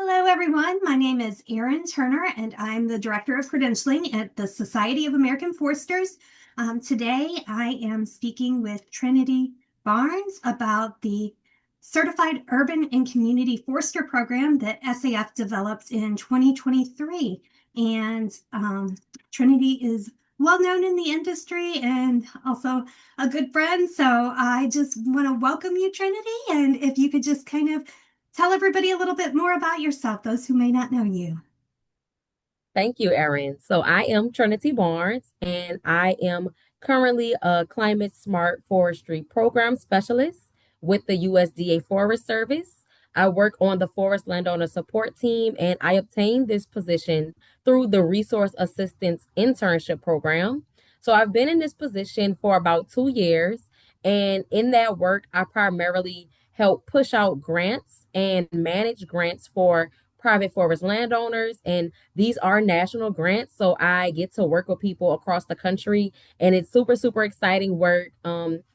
Hello, everyone. My name is Erin Turner, and I'm the Director of Credentialing at the Society of American Foresters. Today, I am speaking with Trinity Barnes about the Certified Urban and Community Forester program that SAF developed in 2023. And Trinity is well known in the industry and also a good friend. So I just want to welcome you, Trinity. And if you could just kind of tell everybody a little bit more about yourself, those who may not know you. Thank you, Erin. So I am Trinity Barnes, and I am currently a climate smart forestry program specialist with the USDA Forest Service. I work on the Forest Landowner Support Team, and I obtained this position through the Resource Assistance Internship Program. So I've been in this position for about 2 years, and in that work, I primarily help push out grants and manage grants for private forest landowners, and these are national grants, so I get to work with people across the country, and it's super, super exciting work,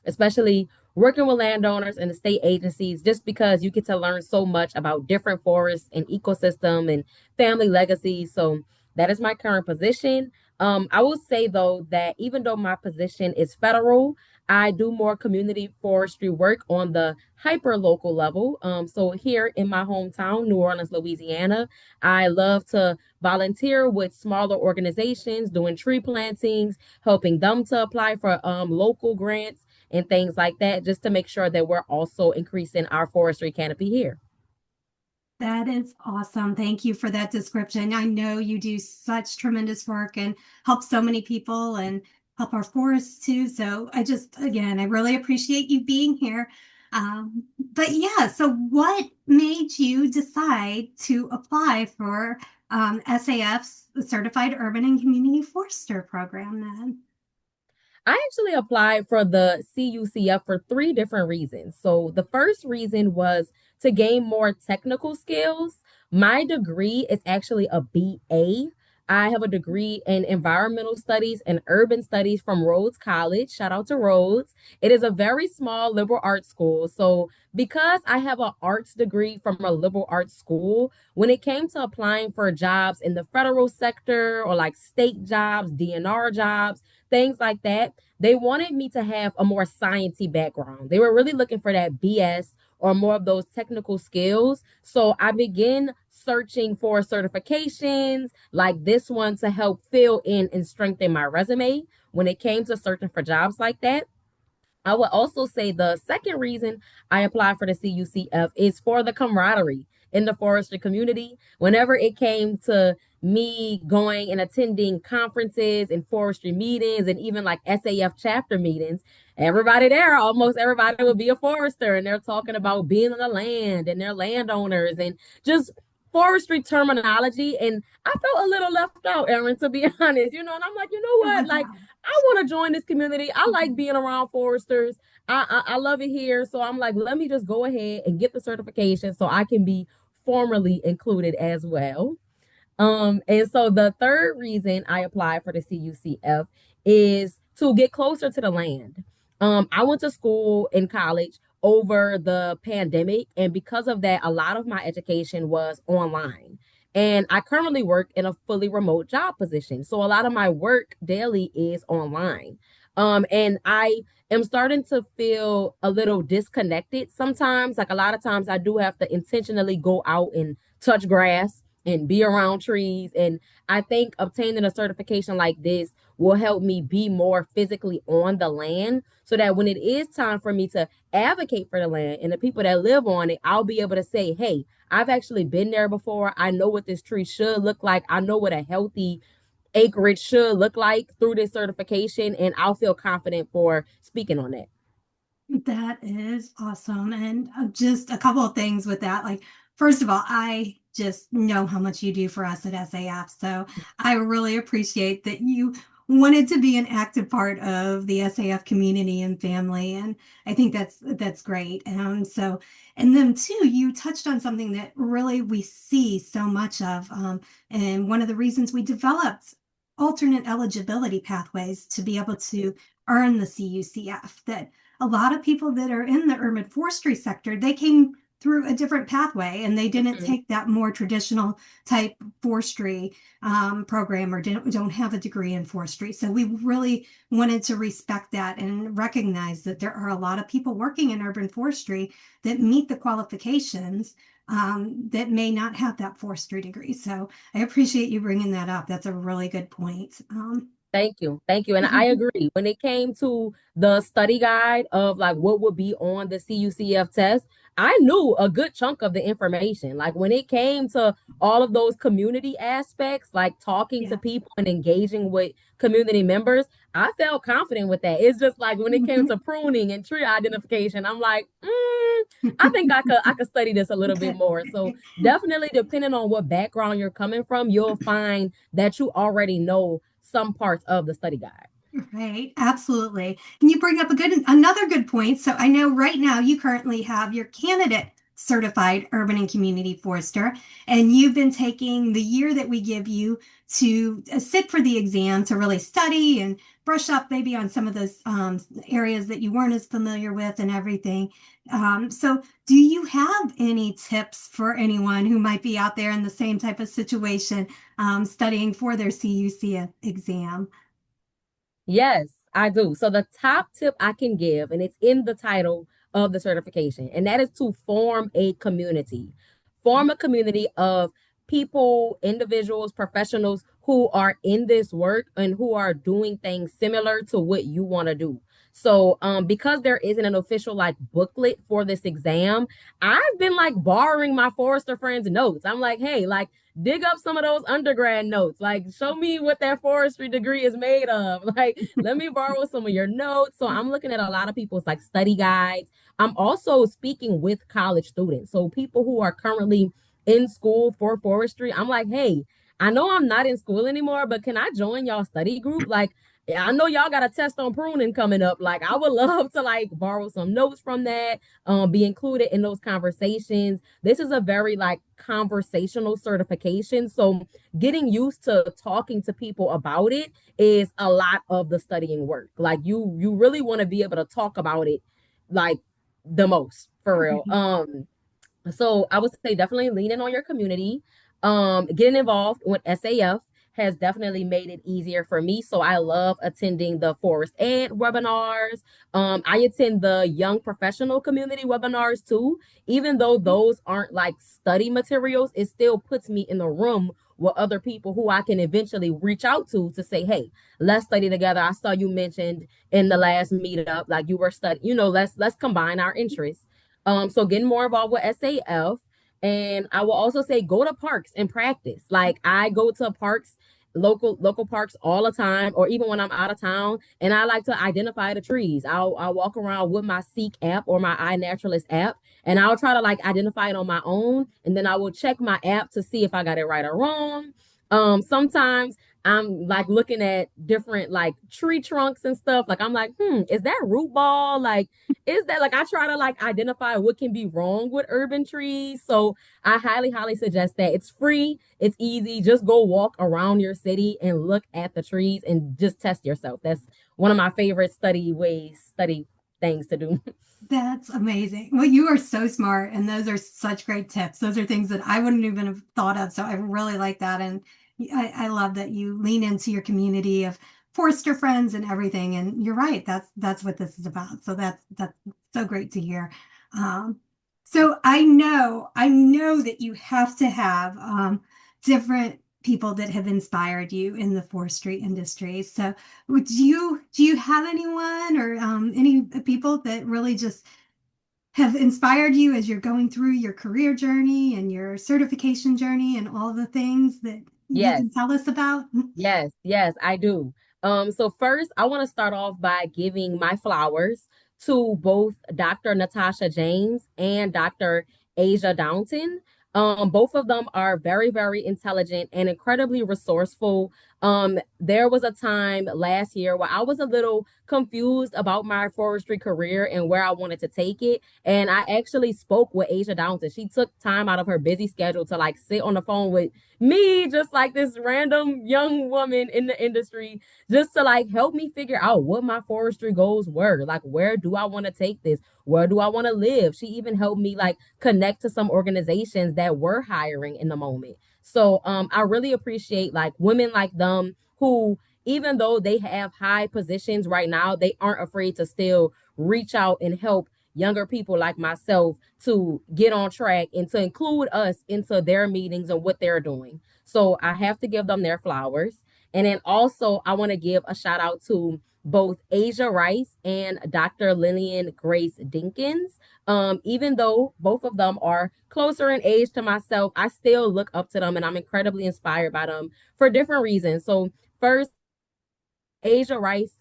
especially working with landowners and the state agencies, just because you get to learn so much about different forests and ecosystem and family legacies. So that is my current position. I will say though that even though my position is federal, I do more community forestry work on the hyper local level. So here in my hometown, New Orleans, Louisiana, I love to volunteer with smaller organizations doing tree plantings, helping them to apply for local grants and things like that, just to make sure that we're also increasing our forestry canopy here. That is awesome. Thank you for that description. I know you do such tremendous work and help so many people and help our forests too. So again, I really appreciate you being here. But yeah, so what made you decide to apply for SAF's Certified Urban and Community Forester program then? I actually applied for the CUCF for three different reasons. So the first reason was to gain more technical skills. My degree is actually a BA. I have a degree in environmental studies and urban studies from Rhodes College. Shout out to Rhodes. It is a very small liberal arts school. So, because I have an arts degree from a liberal arts school, when it came to applying for jobs in the federal sector or like state jobs, DNR jobs, things like that, they wanted me to have a more sciencey background. They were really looking for that BS or more of those technical skills. So I began searching for certifications like this one to help fill in and strengthen my resume when it came to searching for jobs like that. I would also say the second reason I applied for the CUCF is for the camaraderie in the forestry community. Whenever it came to me going and attending conferences and forestry meetings and even like SAF chapter meetings, everybody there, almost everybody would be a forester, and they're talking about being on the land and their landowners and just forestry terminology. And I felt a little left out, Erin, to be honest, and I'm like, you know what? Like, I want to join this community. I like being around foresters. I love it here. So I'm like, let me just go ahead and get the certification so I can be formally included as well. And so the third reason I applied for the CUCF is to get closer to the land. I went to school in college over the pandemic, and because of that, a lot of my education was online. And I currently work in a fully remote job position. So a lot of my work daily is online. And I am starting to feel a little disconnected sometimes. Like a lot of times I do have to intentionally go out and touch grass and be around trees. And I think obtaining a certification like this will help me be more physically on the land so that when it is time for me to advocate for the land and the people that live on it, I'll be able to say, hey, I've actually been there before. I know what this tree should look like. I know what a healthy acreage should look like through this certification, and I'll feel confident for speaking on that. That is awesome. And just a couple of things with that. Like, first of all, I just know how much you do for us at SAF. So I really appreciate that you wanted to be an active part of the SAF community and family. And I think that's great. And then too, you touched on something that really we see so much of. And one of the reasons we developed alternate eligibility pathways to be able to earn the CUCF, that a lot of people that are in the urban forestry sector, they came through a different pathway and they didn't Mhm. take that more traditional type forestry program or don't have a degree in forestry. So we really wanted to respect that and recognize that there are a lot of people working in urban forestry that meet the qualifications that may not have that forestry degree. So I appreciate you bringing that up. That's a really good point. Thank you. Thank you. And I agree. When it came to the study guide of like what would be on the CUCF test, I knew a good chunk of the information. Like when it came to all of those community aspects, like talking to Yeah. people and engaging with community members, I felt confident with that. It's just like when it came to pruning and tree identification, I'm like, I think I could study this a little bit Okay. more. So definitely depending on what background you're coming from, you'll find that you already know some parts of the study guide. Right, absolutely. And you bring up another good point. So I know right now you currently have your candidate certified urban and community forester, and you've been taking the year that we give you to sit for the exam to really study and brush up maybe on some of those areas that you weren't as familiar with and everything. So do you have any tips for anyone who might be out there in the same type of situation studying for their CUC exam? Yes, I do. So the top tip I can give, and it's in the title of the certification, and that is to form a community. Form a community of people, individuals, professionals who are in this work and who are doing things similar to what you want to do. So, because there isn't an official like booklet for this exam, I've been like borrowing my forester friends' notes. I'm like, hey, like dig up some of those undergrad notes. Like, show me what that forestry degree is made of. Like, let me borrow some of your notes. So I'm looking at a lot of people's like study guides. I'm also speaking with college students. So people who are currently in school for forestry, I'm like, hey, I know I'm not in school anymore, but can I join y'all study group? Like, I know y'all got a test on pruning coming up. Like, I would love to like borrow some notes from that, be included in those conversations. This is a very like conversational certification. So getting used to talking to people about it is a lot of the studying work. Like you really want to be able to talk about it like the most for real. Right. So I would say definitely lean in on your community. Getting involved with SAF has definitely made it easier for me. So I love attending the Forest Ed webinars. I attend the young professional community webinars too. Even though those aren't like study materials, it still puts me in the room with other people who I can eventually reach out to say, hey, let's study together. I saw you mentioned in the last meetup, like you were studying, let's combine our interests. So getting more involved with SAF. And I will also say go to parks and practice. Like I go to parks, local parks all the time, or even when I'm out of town, and I like to identify the trees. I'll walk around with my Seek app or my iNaturalist app, and I'll try to like identify it on my own, and then I will check my app to see if I got it right or wrong. Sometimes I'm like looking at different like tree trunks and stuff. Like I'm like, is that root ball? Like is that like I try to like identify what can be wrong with urban trees. So I highly suggest that. It's free, it's easy. Just go walk around your city and look at the trees and just test yourself. That's one of my favorite study things to do. That's amazing. Well, you are so smart, and those are such great tips. Those are things that I wouldn't even have thought of. So I really like that, and I love that you lean into your community of Forester friends and everything. And you're right. That's what this is about. So that's so great to hear. Um, so I know that you have to have different people that have inspired you in the forestry industry. So do you have anyone or any people that really just have inspired you as you're going through your career journey and your certification journey and all the things that you Yes. can tell us about? Yes, I do. So first, I want to start off by giving my flowers to both Dr. Natasha James and Dr. Asia Downton. Both of them are very intelligent and incredibly resourceful. There was a time last year where I was a little confused about my forestry career and where I wanted to take it. And I actually spoke with Asia Downton. She took time out of her busy schedule to like sit on the phone with me, just like this random young woman in the industry, just to like help me figure out what my forestry goals were. Like, where do I want to take this? Where do I want to live? She even helped me like connect to some organizations that were hiring in the moment. So I really appreciate like women like them who, even though they have high positions right now, they aren't afraid to still reach out and help younger people like myself to get on track and to include us into their meetings and what they're doing. So I have to give them their flowers. And then also, I want to give a shout out to both Asia Rice and Dr. Lillian Grace Dinkins. Even though both of them are closer in age to myself, I still look up to them and I'm incredibly inspired by them for different reasons. So, first, Asia Rice,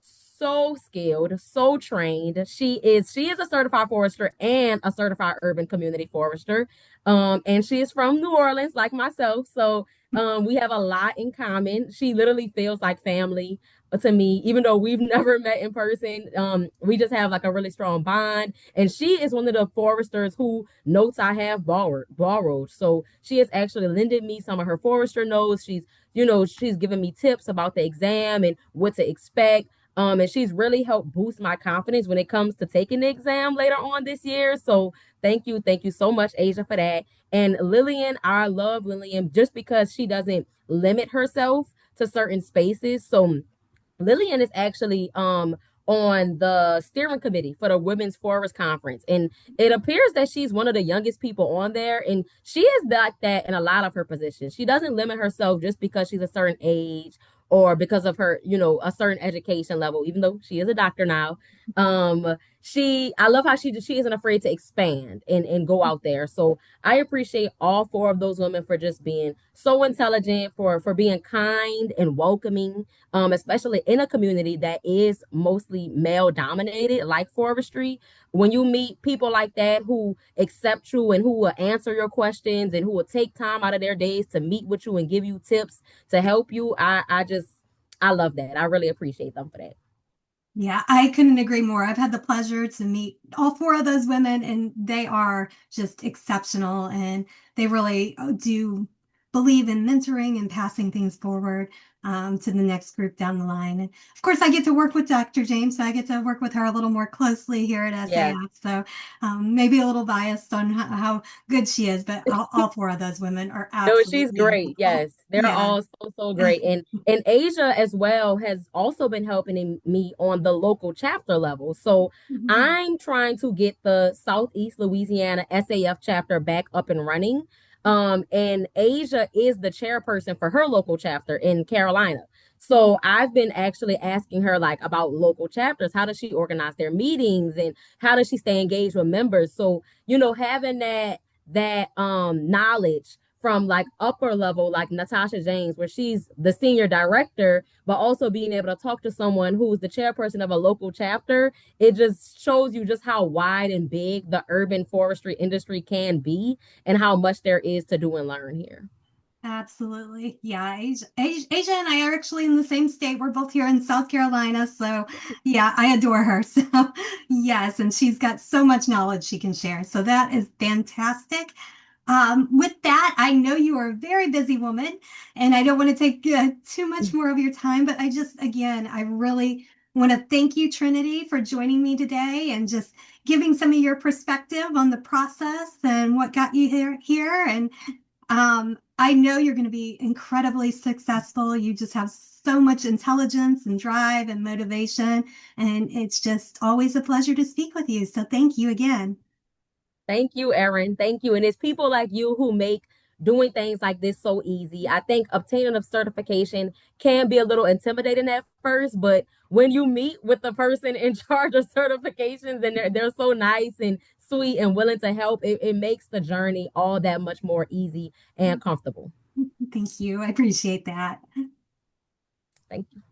so skilled, so trained. She is a certified forester and a certified urban community forester. And she is from New Orleans, like myself. So we have a lot in common. She literally feels like family to me, even though we've never met in person. We just have like a really strong bond. And she is one of the foresters who notes I have borrowed. So she has actually lended me some of her forester notes. She's given me tips about the exam and what to expect. And she's really helped boost my confidence when it comes to taking the exam later on this year. So thank you so much, Asia, for that. And Lillian, I love Lillian just because she doesn't limit herself to certain spaces. So Lillian is actually on the steering committee for the Women's Forest Conference. And it appears that she's one of the youngest people on there. And she is like that in a lot of her positions. She doesn't limit herself just because she's a certain age or because of her, a certain education level, even though she is a doctor now. I love how she isn't afraid to expand and go out there. So I appreciate all four of those women for just being so intelligent, for being kind and welcoming, especially in a community that is mostly male dominated, like forestry. When you meet people like that who accept you and who will answer your questions and who will take time out of their days to meet with you and give you tips to help you, I love that. I really appreciate them for that. Yeah, I couldn't agree more. I've had the pleasure to meet all four of those women, and they are just exceptional. And they really do believe in mentoring and passing things forward to the next group down the line. And of course, I get to work with Dr. James, so I get to work with her a little more closely here at Yeah. SAF. So maybe a little biased on how good she is, but all four of those women are No, she's absolutely great. wonderful. Yes, they're Yeah. all so great, and Asia as well has also been helping me on the local chapter level. So I'm trying to get the Southeast Louisiana SAF chapter back up and running. And Asia is the chairperson for her local chapter in Carolina. So I've been actually asking her like about local chapters. How does she organize their meetings and how does she stay engaged with members? So, having that knowledge from like upper level like Natasha James where she's the senior director but also being able to talk to someone who's the chairperson of a local chapter, it just shows you just how wide and big the urban forestry industry can be and how much there is to do and learn here. Absolutely. Yeah. Asia and I are actually in the same state. We're both here in South Carolina. So, yeah, I adore her. So, yes. And she's got so much knowledge she can share. So, that is fantastic. With that, I know you are a very busy woman and I don't want to take too much more of your time, but again, I really want to thank you, Trinity, for joining me today and just giving some of your perspective on the process and what got you here. And I know you're going to be incredibly successful. You just have so much intelligence and drive and motivation, and it's just always a pleasure to speak with you. So thank you again. Thank you, Erin. Thank you. And it's people like you who make doing things like this so easy. I think obtaining a certification can be a little intimidating at first, but when you meet with the person in charge of certifications and they're so nice and sweet and willing to help, it makes the journey all that much more easy and comfortable. Thank you. I appreciate that. Thank you.